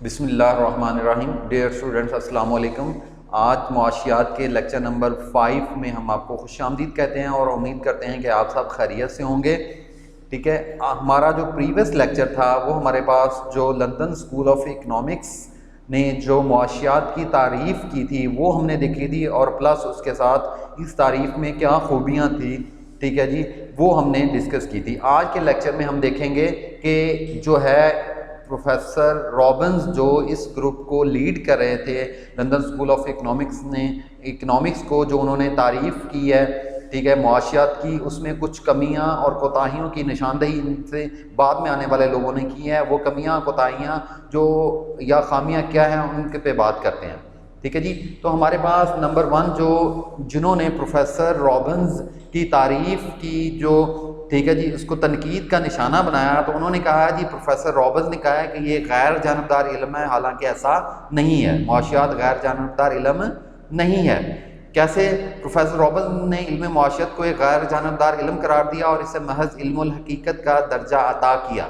بسم اللہ الرحمن الرحیم. ڈیئر اسٹوڈنٹس، السلام علیکم. آج معاشیات کے لیکچر نمبر 5 میں ہم آپ کو خوش آمدید کہتے ہیں اور امید کرتے ہیں کہ آپ سب خیریت سے ہوں گے. ٹھیک ہے، ہمارا جو پریویس لیکچر تھا وہ ہمارے پاس جو لندن اسکول آف اکنامکس نے جو معاشیات کی تعریف کی تھی وہ ہم نے دیکھی تھی، اور پلس اس کے ساتھ اس تعریف میں کیا خوبیاں تھیں، ٹھیک ہے جی، وہ ہم نے ڈسکس کی تھی. آج کے لیکچر میں ہم دیکھیں گے کہ جو ہے پروفیسر رابنز جو اس گروپ کو لیڈ کر رہے تھے لندن اسکول آف اکنامکس کو، جو انہوں نے تعریف کی ہے، ٹھیک ہے، معاشیات کی، اس میں کچھ کمیاں اور کوتاہیوں کی نشاندہی ان سے بعد میں آنے والے لوگوں نے کی ہے. وہ کمیاں، کوتاہیاں جو یا خامیاں کیا ہیں ان کے پہ بات کرتے ہیں. ٹھیک ہے جی. تو ہمارے پاس نمبر 1 جنہوں نے پروفیسر رابنز کی تعریف کی، جو ٹھیک ہے جی اس کو تنقید کا نشانہ بنایا، تو انہوں نے کہا جی پروفیسر رابنز نے کہا ہے کہ یہ غیر جانبدار علم ہے، حالانکہ ایسا نہیں ہے. معاشیات غیر جانبدار علم نہیں ہے. کیسے؟ پروفیسر رابنز نے علم معاشیات کو ایک غیر جانبدار علم قرار دیا اور اسے محض علم الحقیقت کا درجہ عطا کیا.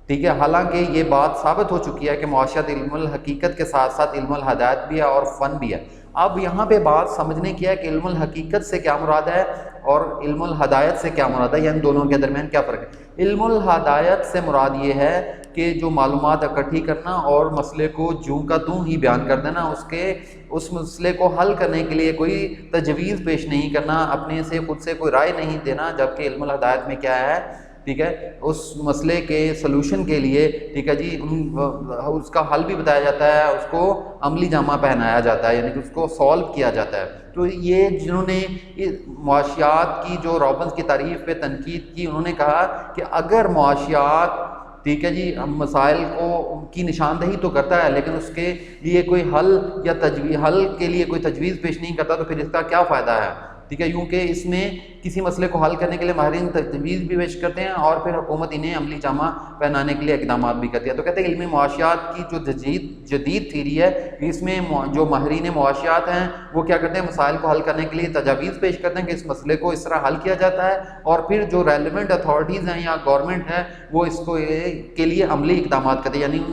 ٹھیک ہے، حالانکہ یہ بات ثابت ہو چکی ہے کہ معاشیات علم الحقیقت کے ساتھ ساتھ علم الہدایت بھی ہے اور فن بھی ہے. اب یہاں پہ بات سمجھنے کی ہے کہ علم الحقیقت سے کیا مراد ہے اور علم الہدایت سے کیا مراد ہے، یعنی دونوں کے درمیان کیا فرق ہے. علم الہدایت سے مراد یہ ہے کہ جو معلومات اکٹھی کرنا اور مسئلے کو جوں کا توں ہی بیان کر دینا، اس مسئلے کو حل کرنے کے لیے کوئی تجویز پیش نہیں کرنا، اپنے سے خود سے کوئی رائے نہیں دینا. جبکہ علم الہدایت میں کیا ہے، ٹھیک ہے، اس مسئلے کے سلوشن کے لیے، ٹھیک ہے جی، اس کا حل بھی بتایا جاتا ہے، اس کو عملی جامہ پہنایا جاتا ہے، یعنی کہ اس کو سالو کیا جاتا ہے. تو یہ جنہوں نے معاشیات کی جو رابنز کی تعریف پہ تنقید کی، انہوں نے کہا کہ اگر معاشیات، ٹھیک ہے جی، مسائل کی نشاندہی تو کرتا ہے لیکن اس کے لیے کوئی حل کے لیے کوئی تجویز پیش نہیں کرتا، تو پھر اس کا کیا فائدہ ہے. ٹھیک ہے، کیونکہ اس میں کسی مسئلے کو حل کرنے کے لیے ماہرین تجویز بھی پیش کرتے ہیں اور پھر حکومت انہیں عملی جامہ پہنانے کے لیے اقدامات بھی کرتی ہے. تو کہتے ہیں علمی معاشیات کی جو جدید تھیری ہے، اس میں جو ماہرین معاشیات ہیں وہ کیا کرتے ہیں، مسائل کو حل کرنے کے لیے تجاویز پیش کرتے ہیں کہ اس مسئلے کو اس طرح حل کیا جاتا ہے، اور پھر جو ریلیونٹ اتھارٹیز ہیں یا گورنمنٹ ہے وہ اس کو کے لیے عملی اقدامات کرتے ہیں. یعنی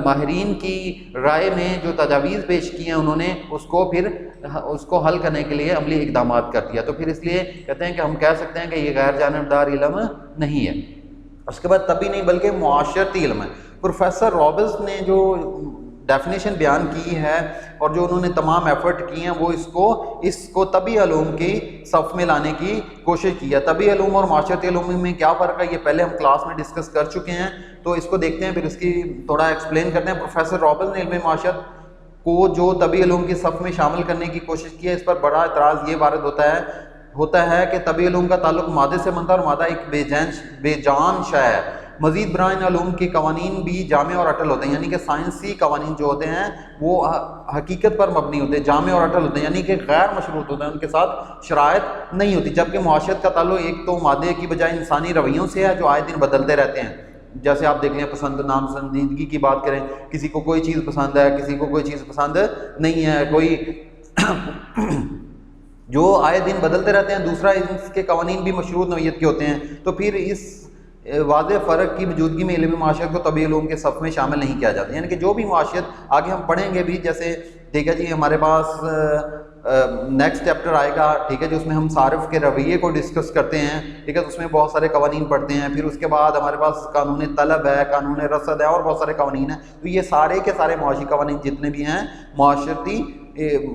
ماہرین کی رائے میں جو تجاویز پیش کی ہیں انہوں نے اس کو حل کرنے کے لیے عملی اقدامات کر دیا. تو پھر اس لیے کہتے ہیں کہ ہم کہہ سکتے ہیں کہ یہ غیر جانبدار علم نہیں ہے. اس کے بعد طبی نہیں بلکہ معاشرتی علم ہے. پروفیسر رابنز نے جو ڈیفینیشن بیان کی ہے اور جو انہوں نے تمام ایفرٹ کی ہیں، وہ اس کو طبی علوم کی صف میں لانے کی کوشش کی ہے. طبی علوم اور معاشرتی علوم میں کیا فرق ہے، یہ پہلے ہم کلاس میں ڈسکس کر چکے ہیں، تو اس کو دیکھتے ہیں، پھر اس کی تھوڑا ایکسپلین کرتے ہیں. پروفیسر رابنز نے علم معاشرت کو جو طبی علوم کی صف میں شامل کرنے کی کوشش کی ہے، اس پر بڑا اعتراض یہ وارد ہوتا ہے کہ طبی علوم کا تعلق مادے سے بنتا ہے اور مادہ ایک بے جان شے ہے. مزید برآں ان علوم کے قوانین بھی جامع اور اٹل ہوتے ہیں، یعنی کہ سائنسی قوانین جو ہوتے ہیں وہ حقیقت پر مبنی ہوتے ہیں، جامع اور اٹل ہوتے ہیں، یعنی کہ غیر مشروط ہوتے ہیں، ان کے ساتھ شرائط نہیں ہوتی. جبکہ معاشرت کا تعلق ایک تو مادے کی بجائے انسانی رویوں سے ہے جو آئے دن بدلتے رہتے ہیں. جیسے آپ دیکھ لیں، پسند ناپسندیدگی کی بات کریں، کسی کو کوئی چیز پسند ہے، کسی کو کوئی چیز پسند نہیں ہے، کوئی جو آئے دن بدلتے رہتے ہیں. دوسرا، اس کے قوانین بھی مشروط نوعیت کے ہوتے ہیں. تو پھر اس واضح فرق کی موجودگی میں علم معاشرت کو طبی علوم کے صف میں شامل نہیں کیا جاتا. یعنی کہ جو بھی معاشرت آگے ہم پڑھیں گے بھی، جیسے ٹھیک ہے جی ہمارے پاس نیکسٹ چیپٹر آئے گا، ٹھیک ہے جو اس میں ہم صارف کے رویے کو ڈسکس کرتے ہیں، ٹھیک ہے، تو اس میں بہت سارے قوانین پڑھتے ہیں. پھر اس کے بعد ہمارے پاس قانون طلب ہے، قانون رصد ہے، اور بہت سارے قوانین ہیں. تو یہ سارے کے سارے معاشی قوانین جتنے بھی ہیں معاشرتی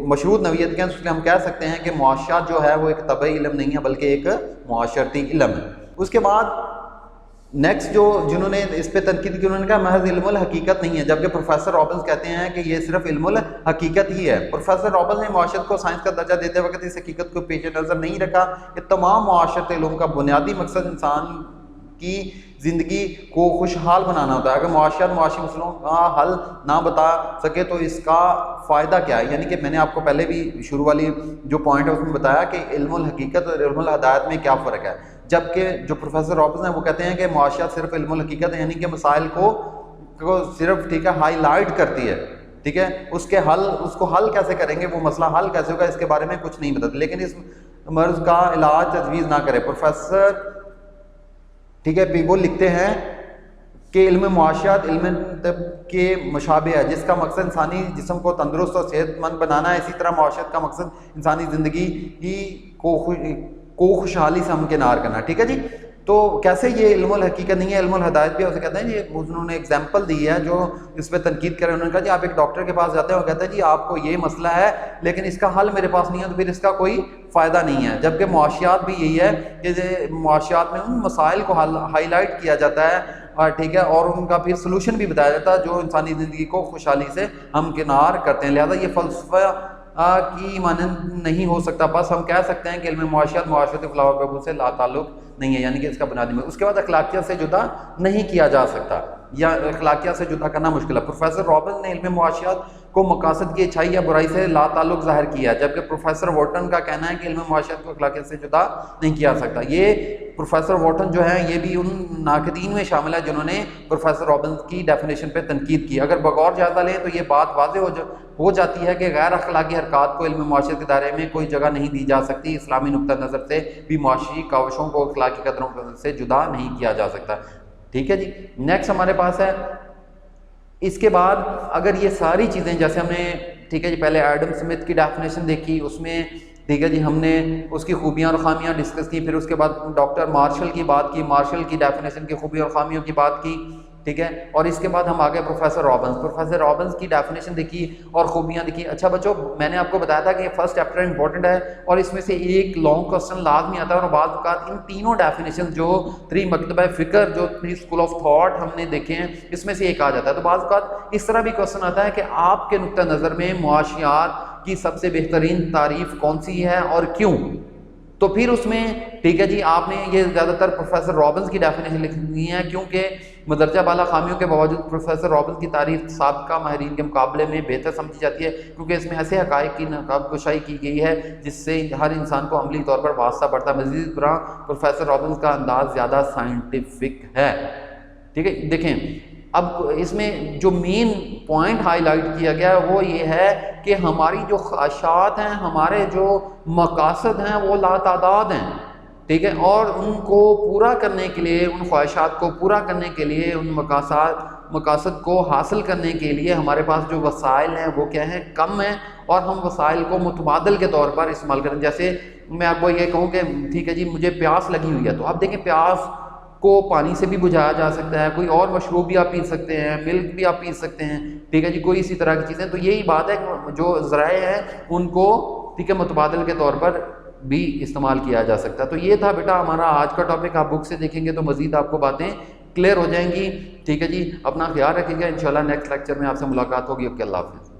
مشروط نوعیت کے ہیں. اس لیے ہم کہہ سکتے ہیں کہ معاشیات جو ہے وہ ایک طبعی علم نہیں ہے بلکہ ایک معاشرتی علم ہے. اس کے بعد نیکسٹ جنہوں نے اس پہ تنقید کی، انہوں نے کہا محض علم الحقیقت نہیں ہے، جبکہ پروفیسر رابنز کہتے ہیں کہ یہ صرف علم الحقیقت ہی ہے. پروفیسر رابنز نے معاشرت کو سائنس کا درجہ دیتے وقت اس حقیقت کو پیش نظر نہیں رکھا کہ تمام معاشرتی علوم کا بنیادی مقصد انسان کی زندگی کو خوشحال بنانا ہوتا ہے. اگر معاشیات معاشی مسئلوں کا حل نہ بتا سکے تو اس کا فائدہ کیا ہے. یعنی کہ میں نے آپ کو پہلے بھی شروع والی جو پوائنٹ ہے اس میں بتایا کہ علم الحقیقت اور علم الہدایت میں کیا فرق ہے. جبکہ جو پروفیسر رابنز ہیں وہ کہتے ہیں کہ معاشیات صرف علم الحقیقت ہے، یعنی کہ مسائل کو صرف ٹھیک ہے ہائی لائٹ کرتی ہے، ٹھیک ہے، اس کو حل کیسے کریں گے، وہ مسئلہ حل کیسے ہوگا، اس کے بارے میں کچھ نہیں بتاتے، لیکن اس مرض کا علاج تجویز نہ کرے. پروفیسر ٹھیک ہے وہ لکھتے ہیں کہ علم معاشیات علم طب کے مشابہ ہے، جس کا مقصد انسانی جسم کو تندرست اور صحت مند بنانا ہے، اسی طرح معاشیات کا مقصد انسانی زندگی ہی کو خوشحالی سے ہمکنار کرنا. ٹھیک ہے جی. تو کیسے یہ علم الحقیقت نہیں ہے، علم الہدایت بھی اسے کہتے ہیں. یہ انہوں نے ایگزامپل دی ہے جو اس پہ تنقید کرے. انہوں نے کہا جی آپ ایک ڈاکٹر کے پاس جاتے ہیں، وہ کہتے ہیں جی آپ کو یہ مسئلہ ہے لیکن اس کا حل میرے پاس نہیں ہے، تو پھر اس کا کوئی فائدہ نہیں ہے. جبکہ معاشیات بھی یہی ہے کہ معاشیات میں ان مسائل کو ہائی لائٹ کیا جاتا ہے، ٹھیک ہے، اور ان کا پھر سلوشن بھی بتایا جاتا ہے جو انسانی زندگی کو خوشحالی سے ہمکنار کرتے ہیں. لہذا یہ فلسفہ کی مانند نہیں ہو سکتا. بس ہم کہہ سکتے ہیں کہ علم معاشیات معاشرتی فلاح و بہبود سے لا تعلق نہیں ہے، یعنی کہ اس کا بنیادی میں. اس کے بعد اخلاقیات سے جدا نہیں کیا جا سکتا، یا اخلاقیات سے جدا کرنا مشکل ہے. پروفیسر رابنز نے علم معاشیات کو مقاصد کی اچھائی یا برائی سے لا تعلق ظاہر کیا ہے، جبکہ پروفیسر وارٹن کا کہنا ہے کہ علم معاشیات کو اخلاقیات سے جدا نہیں کیا جا سکتا. یہ پروفیسر وارٹن جو ہیں یہ بھی ان ناقدین میں شامل ہے جنہوں نے پروفیسر رابنز کی ڈیفینیشن پہ تنقید کی. اگر بغور جائزہ لیں تو یہ بات واضح ہو جاتی ہے کہ غیر اخلاقی حرکات کو علم معاشیات کے دائرے میں کوئی جگہ نہیں دی جا سکتی. اسلامی نقطہ نظر سے بھی معاشی کاوشوں کو اخلاقی قدروں سے جدا نہیں کیا جا سکتا. ٹھیک ہے جی. نیکسٹ ہمارے پاس ہے اس کے بعد اگر یہ ساری چیزیں جیسے ہم نے ٹھیک ہے جی پہلے ایڈم سمتھ کی ڈیفینیشن دیکھی، اس میں ٹھیک ہے جی ہم نے اس کی خوبیاں اور خامیاں ڈسکس کی، پھر اس کے بعد ڈاکٹر مارشل کی بات کی، مارشل کی ڈیفینیشن کی خوبیوں اور خامیوں کی بات کی، ٹھیک ہے، اور اس کے بعد ہم آگے پروفیسر رابنز کی ڈیفینیشن دیکھی اور خوبیاں دیکھی. اچھا بچوں میں نے آپ کو بتایا تھا کہ یہ فرسٹ چیپٹر امپورٹنٹ ہے اور اس میں سے ایک لانگ کوسچن لازمی آتا ہے، اور بعض اوقات ان تینوں ڈیفینیشن جو 3 مکتبہ فکر جو 3 اسکول آف تھاٹ ہم نے دیکھے ہیں اس میں سے ایک آ جاتا ہے. تو بعض اوقات اس طرح بھی کوسچن آتا ہے کہ آپ کے نقطہ نظر میں معاشیات کی سب سے بہترین تعریف کون سی ہے اور کیوں؟ تو پھر اس میں ٹھیک ہے جی آپ نے یہ زیادہ تر پروفیسر رابنز کی ڈیفینیشن لکھنی ہے، کیونکہ مدرجہ بالا خامیوں کے باوجود پروفیسر رابنز کی تعریف سابقہ ماہرین کے مقابلے میں بہتر سمجھی جاتی ہے، کیونکہ اس میں ایسے حقائق کی نقاب کشائی کی گئی ہے جس سے ہر انسان کو عملی طور پر واسطہ پڑتا ہے. مزید برآں پروفیسر رابنز کا انداز زیادہ سائنٹیفک ہے. ٹھیک ہے دیکھیں اب اس میں جو مین پوائنٹ ہائی لائٹ کیا گیا ہے وہ یہ ہے کہ ہماری جو خواہشات ہیں، ہمارے جو مقاصد ہیں وہ لا تعداد ہیں. ٹھیک ہے، اور ان کو پورا کرنے کے لیے، ان خواہشات کو پورا کرنے کے لیے، ان مقاصد کو حاصل کرنے کے لیے ہمارے پاس جو وسائل ہیں وہ کیا ہیں؟ کم ہیں، اور ہم وسائل کو متبادل کے طور پر استعمال کریں. جیسے میں آپ کو یہ کہوں کہ ٹھیک ہے جی مجھے پیاس لگی ہوئی ہے، تو آپ دیکھیں پیاس کو پانی سے بھی بجھایا جا سکتا ہے، کوئی اور مشروب بھی آپ پی سکتے ہیں، ملک بھی آپ پی سکتے ہیں، ٹھیک ہے جی کوئی اسی طرح کی چیزیں. تو یہی بات ہے کہ جو ذرائع ہیں ان کو ٹھیک ہے متبادل کے طور پر بھی استعمال کیا جا سکتا ہے. تو یہ تھا بیٹا ہمارا آج کا ٹاپک. آپ بک سے دیکھیں گے تو مزید آپ کو باتیں کلیئر ہو جائیں گی. ٹھیک ہے جی اپنا خیال رکھیں گے، انشاءاللہ نیکسٹ لیکچر میں آپ سے ملاقات ہوگی. اوکے اللہ حافظ.